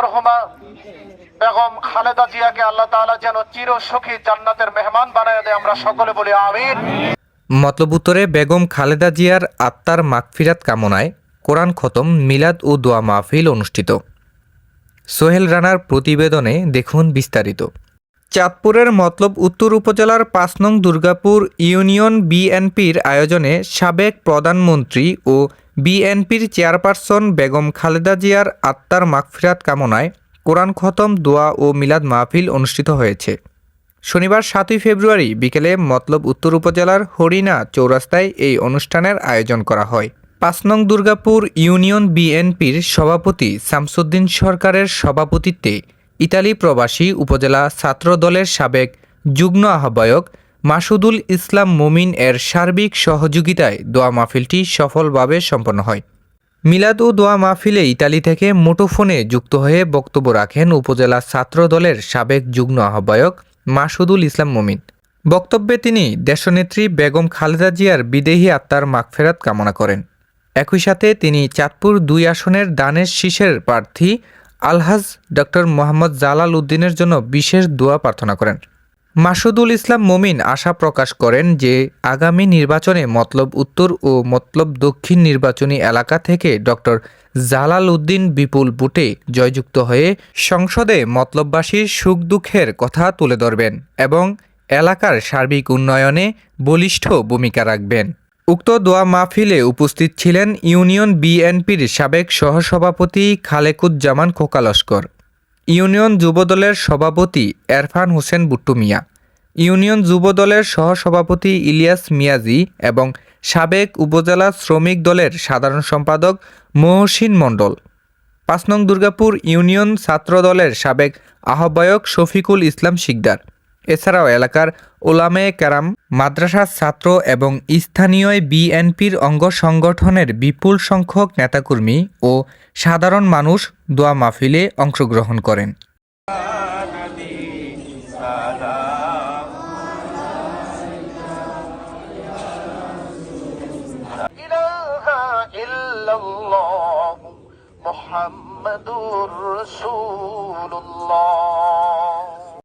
মরহুমা বেগম খালেদা জিয়াকে আল্লাহ তাআলা যেন চিরসুখী জান্নাতের মেহমান বানায় দেয়, আমরা সকলে বলি আমিন। মতলব উত্তরে বেগম খালেদা জিয়ার আত্মার মাগফিরাত কামনায় কোরআন খতম, মিলাদ ও দোয়া মাহফিল অনুষ্ঠিত। সোহেল রানার প্রতিবেদনে দেখুন বিস্তারিত। চাঁদপুরের মতলব উত্তর উপজেলার ৫ নং দুর্গাপুর ইউনিয়ন বিএনপির আয়োজনে সাবেক প্রধানমন্ত্রী ও বিএনপির চেয়ারপারসন বেগম খালেদা জিয়ার আত্মার মাগফিরাত কামনায় কোরআন খতম, দোয়া ও মিলাদ মাহফিল অনুষ্ঠিত হয়েছে। শনিবার ৭ই ফেব্রুয়ারি বিকেলে মতলব উত্তর উপজেলার হরিণা চৌরাস্তায় এই অনুষ্ঠানের আয়োজন করা হয়। ৫ নং দুর্গাপুর ইউনিয়ন বিএনপির সভাপতি শামসুদ্দিন সরকারের সভাপতিত্বে ইতালি প্রবাসী উপজেলা ছাত্র দলের সাবেক যুগ্ম আহ্বায়ক মাসুদুল ইসলাম মুমিন এর সার্বিক সহযোগিতায় দোয়া মাহফিলটি সফলভাবে সম্পন্ন হয়। মিলাদ ও দোয়া মাহফিলে ইতালি থেকে মুঠোফোনে যুক্ত হয়ে বক্তব্য রাখেন উপজেলা ছাত্র দলের সাবেক যুগ্ম আহ্বায়ক মাসুদুল ইসলাম মুমিন। বক্তব্যে তিনি দেশনেত্রী বেগম খালেদা জিয়ার বিদেহী আত্মার মাগফিরাত কামনা করেন। একই সাথে তিনি চাঁদপুর ২ আসনের দানের শীষের প্রার্থী আলহাজ ডক্টর মোহাম্মদ জালাল উদ্দিনের জন্য বিশেষ দোয়া প্রার্থনা করেন। মাসুদুল ইসলাম মুমিন আশা প্রকাশ করেন যে আগামী নির্বাচনে মতলব উত্তর ও মতলব দক্ষিণ নির্বাচনী এলাকা থেকে ডক্টর জালাল উদ্দিন বিপুল ভোটে জয়যুক্ত হয়ে সংসদে মতলববাসীর সুখ দুঃখের কথা তুলে ধরবেন এবং এলাকার সার্বিক উন্নয়নে বলিষ্ঠ ভূমিকা রাখবেন। উক্ত দোয়া মাহফিলে উপস্থিত ছিলেন ইউনিয়ন বিএনপির সাবেক সহসভাপতি খালেকুজ্জামান খোকা লস্কর, ইউনিয়ন যুবদলের সভাপতি এরফান হোসেন বুট্টু মিয়া, ইউনিয়ন যুবদলের সহসভাপতি ইলিয়াস মিয়াজি এবং সাবেক উপজেলা শ্রমিক দলের সাধারণ সম্পাদক মহসিন মণ্ডল। ৫ নং দুর্গাপুর ইউনিয়ন ছাত্র দলের সাবেক আহ্বায়ক শফিকুল ইসলাম শিকদার। এছাড়াও এলাকার ওলামায়ে কেরাম, মাদ্রাসার ছাত্র এবং স্থানীয় বিএনপির অঙ্গ সংগঠনের বিপুল সংখ্যক নেতাকর্মী ও সাধারণ মানুষ দোয়া মাহফিলে অংশগ্রহণ করেন। মুহাম্মাদুর রাসূলুল্লাহ।